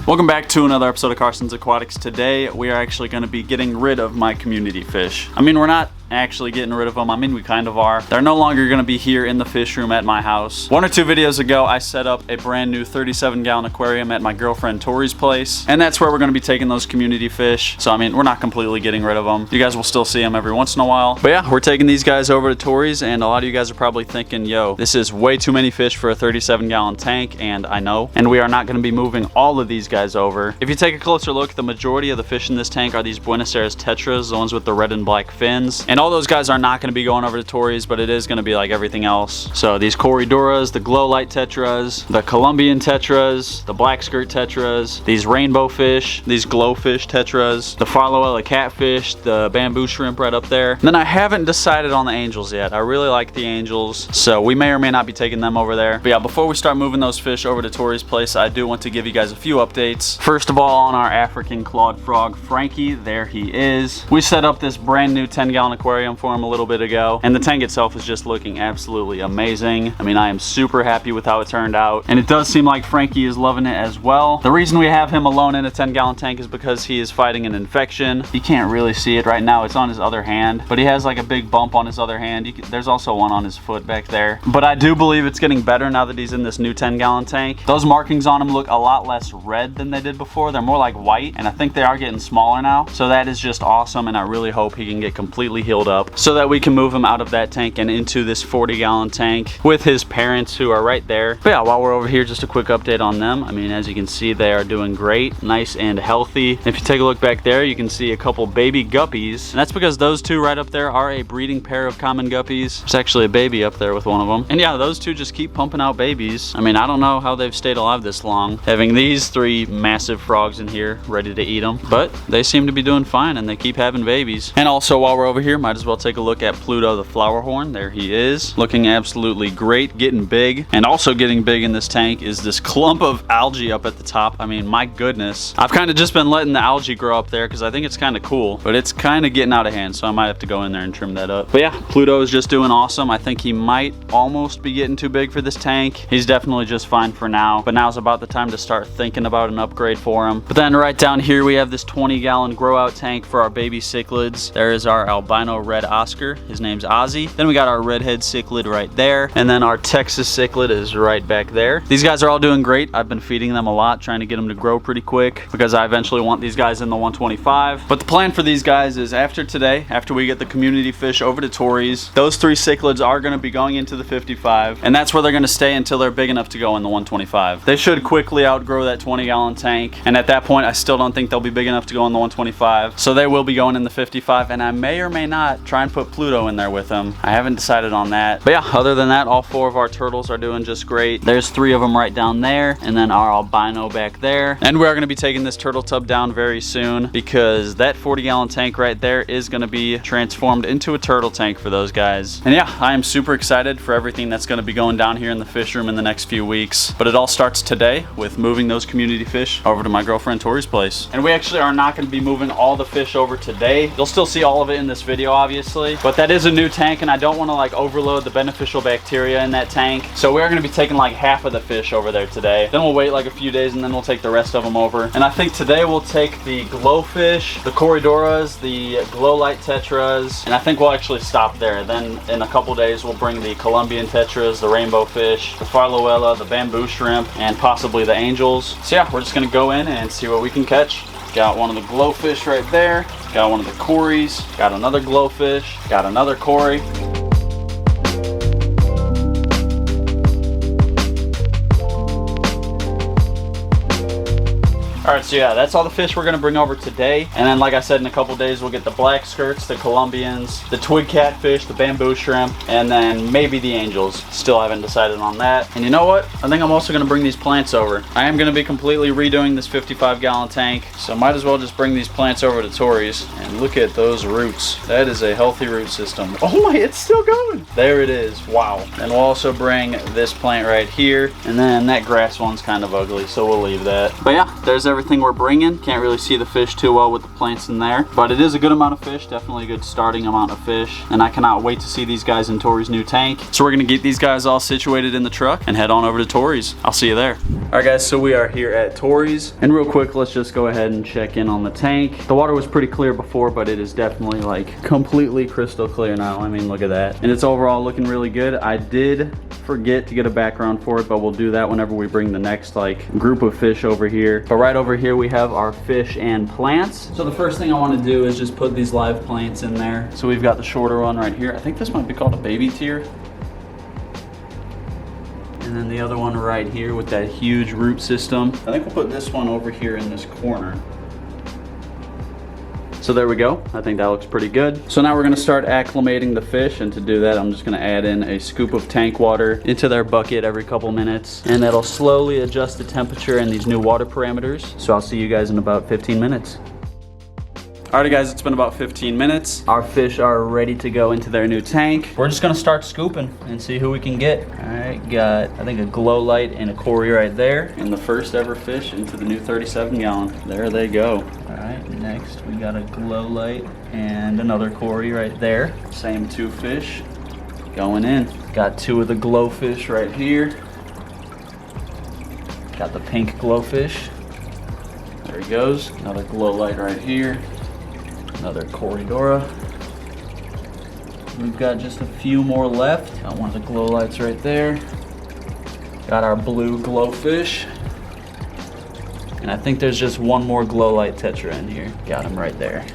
Welcome back to another episode of Carson's Aquatics. Today we are actually going to be getting rid of my community fish. I mean, we're not actually getting rid of them. I mean, we kind of are. They're no longer going to be here in the fish room at my house. 1 or 2 videos ago, I set up a brand new 37-gallon aquarium at my girlfriend Tori's place, and that's where we're going to be taking those community fish. So, I mean, we're not completely getting rid of them. You guys will still see them every once in a while. But yeah, we're taking these guys over to Tori's, and a lot of you guys are probably thinking, yo, this is way too many fish for a 37-gallon tank, and I know. And we are not going to be moving all of these guys over. If you take a closer look, the majority of the fish in this tank are these Buenos Aires tetras, the ones with the red and black fins. And all those guys are not going to be going over to Tori's, but it is going to be like everything else. So these Corridoras, the glow light tetras, the Colombian tetras, the black skirt tetras, these rainbow fish, these glowfish tetras, the Farloella catfish, the bamboo shrimp right up there. And then I haven't decided on the angels yet. I really like the angels, so we may or may not be taking them over there. But yeah, before we start moving those fish over to Tori's place, I do want to give you guys a few updates. First of all, on our African clawed frog, Frankie, there he is. We set up this brand new 10-gallon aquarium for him a little bit ago, and the tank itself is just looking absolutely amazing. I mean, I am super happy with how it turned out, and it does seem like Frankie is loving it as well. The reason we have him alone in a 10-gallon tank is because he is fighting an infection. You can't really see it right now. It's on his other hand, but he has like a big bump on his other hand. There's also one on his foot back there, but I do believe it's getting better now that he's in this new 10-gallon tank. Those markings on him look a lot less red than they did before. They're more like white, and I think they are getting smaller now, so that is just awesome, and I really hope he can get completely healed up so that we can move him out of that tank and into this 40-gallon tank with his parents, who are right there. But yeah, while we're over here, just a quick update on them. I mean, as you can see, they are doing great, nice and healthy. If you take a look back there, you can see a couple baby guppies, and that's because those two right up there are a breeding pair of common guppies. There's actually a baby up there with one of them, and yeah, those two just keep pumping out babies. I mean, I don't know how they've stayed alive this long, having these 3 massive frogs in here ready to eat them, but they seem to be doing fine, and they keep having babies. And also, while we're over here, might as well take a look at Pluto the flower horn. There he is, looking absolutely great, getting big. And also getting big in this tank is this clump of algae up at the top. I mean, my goodness. I've kind of just been letting the algae grow up there because I think it's kind of cool, but it's kind of getting out of hand, so I might have to go in there and trim that up. But yeah, Pluto is just doing awesome. I think he might almost be getting too big for this tank. He's definitely just fine for now, but now's about the time to start thinking about an upgrade for him. But then right down here, we have this 20-gallon grow out tank for our baby cichlids. There is our albino red Oscar. His name's Ozzy. Then we got our redhead cichlid right there, and then our Texas cichlid is right back there. These guys are all doing great. I've been feeding them a lot, trying to get them to grow pretty quick because I eventually want these guys in the 125. But the plan for these guys is after today, after we get the community fish over to Tori's, those 3 cichlids are going to be going into the 55, and that's where they're going to stay until they're big enough to go in the 125. They should quickly outgrow that 20-gallon tank, and at that point, I still don't think they'll be big enough to go in the 125, so they will be going in the 55, and I may or may not try and put Pluto in there with them. I haven't decided on that. But yeah, other than that, all 4 of our turtles are doing just great. There's 3 of them right down there, and then our albino back there. And we are going to be taking this turtle tub down very soon because that 40-gallon tank right there is going to be transformed into a turtle tank for those guys. And yeah, I am super excited for everything that's going to be going down here in the fish room in the next few weeks. But it all starts today with moving those community fish over to my girlfriend Tori's place. And we actually are not going to be moving all the fish over today. You'll still see all of it in this video, obviously, but that is a new tank, and I don't want to like overload the beneficial bacteria in that tank. So we're going to be taking like half of the fish over there today. Then we'll wait like a few days, and then we'll take the rest of them over. And I think today we'll take the glowfish, the Corridoras, the glow light tetras, and I think we'll actually stop there. Then in a couple days we'll bring the Colombian tetras, the rainbow fish, the Farloella, the bamboo shrimp, and possibly the angels. So yeah, we're just going to go in and see what we can catch. Got one of the glowfish right there. Got one of the Corys. Got another glowfish. Got another Cory. Alright, so yeah, that's all the fish we're going to bring over today. And then, like I said, in a couple days, we'll get the black skirts, the Colombians, the twig catfish, the bamboo shrimp, and then maybe the angels. Still haven't decided on that. And you know what? I think I'm also going to bring these plants over. I am going to be completely redoing this 55-gallon tank, so might as well just bring these plants over to Tori's. And look at those roots. That is a healthy root system. Oh my, it's still going. There it is. Wow. And we'll also bring this plant right here. And then that grass one's kind of ugly, so we'll leave that. But yeah, there's everything everything we're bringing. Can't really see the fish too well with the plants in there, but it is a good amount of fish, definitely a good starting amount of fish. And I cannot wait to see these guys in Tori's new tank. So we're gonna get these guys all situated in the truck and head on over to Tori's. I'll see you there. All right guys, so we are here at Tori's, and real quick, let's just go ahead and check in on the tank. The water was pretty clear before, but it is definitely like completely crystal clear now. I mean, look at that. And it's overall looking really good. I did forget to get a background for it, but we'll do that whenever we bring the next like group of fish over here. But right over here we have our fish and plants. So the first thing I want to do is just put these live plants in there. So we've got the shorter one right here. I think this might be called a baby tier. And then the other one right here with that huge root system. I think we'll put this one over here in this corner. So there we go. I think that looks pretty good. So now we're gonna start acclimating the fish, and to do that, I'm just gonna add in a scoop of tank water into their bucket every couple minutes, and that'll slowly adjust the temperature and these new water parameters. So I'll see you guys in about 15 minutes. Alrighty guys, it's been about 15 minutes. Our fish are ready to go into their new tank. We're just gonna start scooping and see who we can get. Alright, got I think a glow light and a Cory right there. And the first ever fish into the new 37 gallon. There they go. Alright, next we got a glow light and another Cory right there. Same two fish going in. Got two of the glow fish right here. Got the pink glowfish. There he goes. Another glow light right here. Another Coridora. We've got just a few more left. Got one of the glow lights right there. Got our blue glowfish. And I think there's just one more glow light tetra in here. Got him right there.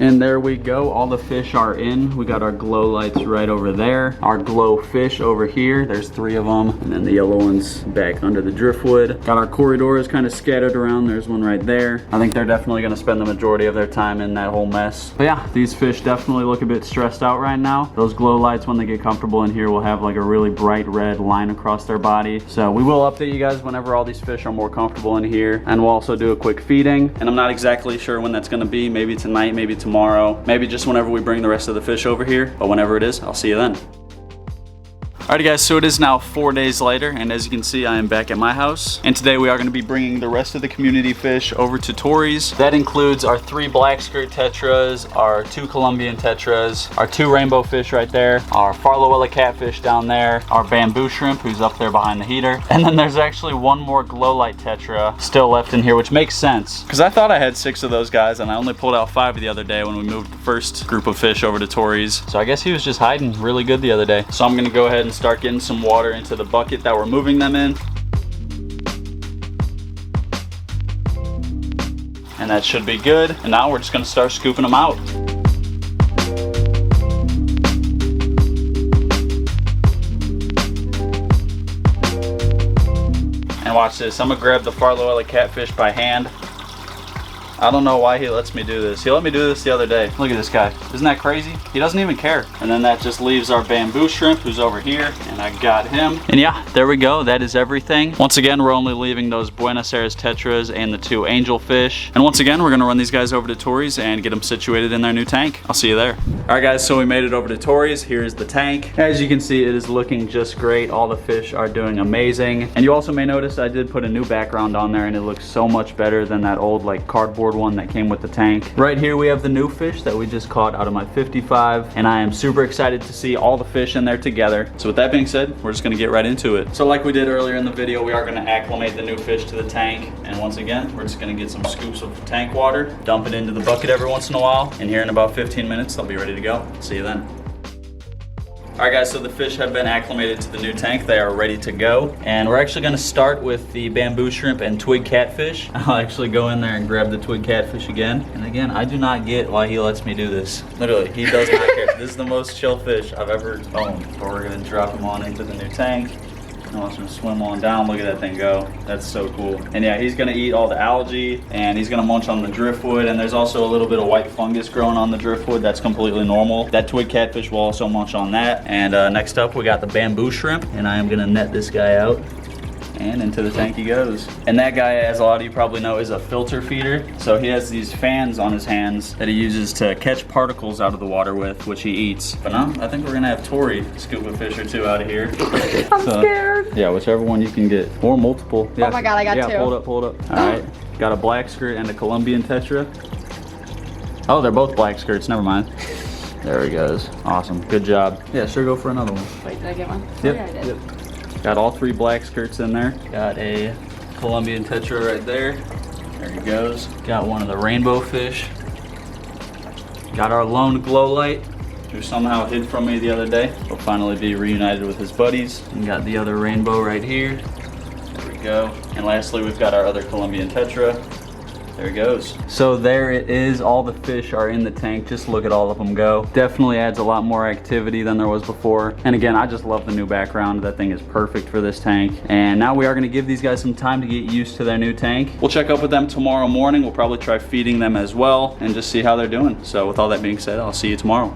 And there we go, all the fish are in. We got our glow lights right over there. Our glow fish over here, there's three of them. And then the yellow one's back under the driftwood. Got our Coridoras kind of scattered around. There's one right there. I think they're definitely gonna spend the majority of their time in that whole mess. But yeah, these fish definitely look a bit stressed out right now. Those glow lights, when they get comfortable in here, will have like a really bright red line across their body. So we will update you guys whenever all these fish are more comfortable in here. And we'll also do a quick feeding. And I'm not exactly sure when that's gonna be. Maybe tonight, maybe tomorrow, maybe just whenever we bring the rest of the fish over here, but whenever it is, I'll see you then. Alrighty guys, so it is now 4 days later, and as you can see, I am back at my house. And today we are going to be bringing the rest of the community fish over to Tori's. That includes our 3 black skirt tetras, our 2 Colombian tetras, our 2 rainbow fish right there, our Farloella catfish down there, our bamboo shrimp who's up there behind the heater, and then there's actually one more glow light tetra still left in here, which makes sense because I thought I had 6 of those guys and I only pulled out 5 the other day when we moved the first group of fish over to Tori's. So I guess he was just hiding really good the other day. So I'm going to go ahead and start getting some water into the bucket that we're moving them in. And that should be good. And now we're just gonna start scooping them out. And watch this, I'm gonna grab the Farloella catfish by hand. I don't know why he lets me do this. He let me do this the other day. Look at this guy. Isn't that crazy? He doesn't even care. And then that just leaves our bamboo shrimp who's over here. And I got him. And yeah, there we go. That is everything. Once again, we're only leaving those Buenos Aires tetras and the 2 angelfish. And once again, we're gonna run these guys over to Tori's and get them situated in their new tank. I'll see you there. All right guys, so we made it over to Tori's. Here's the tank. As you can see, it is looking just great. All the fish are doing amazing. And you also may notice I did put a new background on there and it looks so much better than that old like cardboard one that came with the tank. Right here we have the new fish that we just caught out of my 55, and I am super excited to see all the fish in there together. So with that being said, we're just gonna get right into it. So like we did earlier in the video, we are gonna acclimate the new fish to the tank, and once again, we're just gonna get some scoops of tank water, dump it into the bucket every once in a while, and here in about 15 minutes, they'll be ready to go. See you then. Alright guys, so the fish have been acclimated to the new tank. They are ready to go. And we're actually gonna start with the bamboo shrimp and twig catfish. I'll actually go in there and grab the twig catfish again. And again, I do not get why he lets me do this. Literally, he does not care. This is the most chill fish I've ever owned. But we're gonna drop him on into the new tank. I want him to swim on down. Look at that thing go. That's so cool. And yeah, he's gonna eat all the algae and he's gonna munch on the driftwood. And there's also a little bit of white fungus growing on the driftwood. That's completely normal. That twig catfish will also munch on that. And next up, we got the bamboo shrimp. And I am gonna net this guy out. and into the tank he goes. And that guy, as a lot of you probably know, is a filter feeder. So he has these fans on his hands that he uses to catch particles out of the water with, which he eats. But now I think we're gonna have Tori scoop a fish or two out of here. I'm scared. Yeah, whichever one you can get, or multiple. Yeah. Oh my God, I got two. Yeah, pull it up. All right, got a black skirt and a Colombian tetra. Oh, they're both black skirts, never mind. There he goes. Awesome, good job. Yeah, sure, go for another one. Wait, did I get one? Yep, Yeah, I did. yep. Got all 3 black skirts in there. Got a Colombian tetra right there. There he goes. Got one of the rainbow fish. Got our lone glow light, who somehow hid from me the other day. Will finally be reunited with his buddies. And got the other rainbow right here. There we go. And lastly, we've got our other Colombian tetra. There he goes. So there it is. All the fish are in the tank. Just look at all of them go. Definitely adds a lot more activity than there was before. And again, I just love the new background. That thing is perfect for this tank. And now we are going to give these guys some time to get used to their new tank. We'll check up with them tomorrow morning. We'll probably try feeding them as well and just see how they're doing. So with all that being said, I'll see you tomorrow.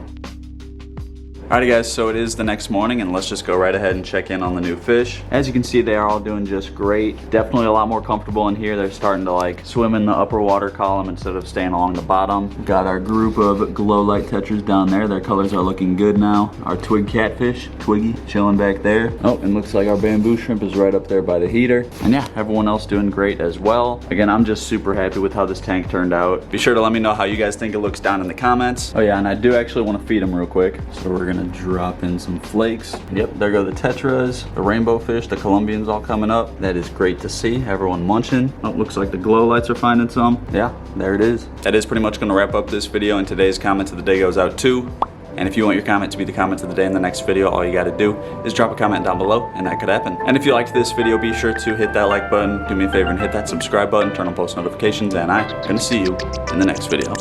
Alrighty guys, so it is the next morning and let's just go right ahead and check in on the new fish. As you can see, they are all doing just great. Definitely a lot more comfortable in here. They're starting to like swim in the upper water column instead of staying along the bottom. We've got our group of glow light tetras down there. Their colors are looking good now. Our twig catfish, Twiggy, chilling back there. Oh, and looks like our bamboo shrimp is right up there by the heater. And yeah, everyone else doing great as well. Again, I'm just super happy with how this tank turned out. Be sure to let me know how you guys think it looks down in the comments. Oh yeah, and I do actually want to feed them real quick. So we're gonna drop in some flakes. Yep, there go the tetras, the rainbow fish, the Colombians all coming up. That is great to see. Everyone munching. Oh, looks like the glow lights are finding some. Yeah, there it is. That is pretty much gonna wrap up this video, and today's comment of the day goes out to. And if you want your comment to be the comment of the day in the next video, all you gotta do is drop a comment down below and that could happen. And if you liked this video, be sure to hit that like button, do me a favor and hit that subscribe button, turn on post notifications, and I'm gonna see you in the next video.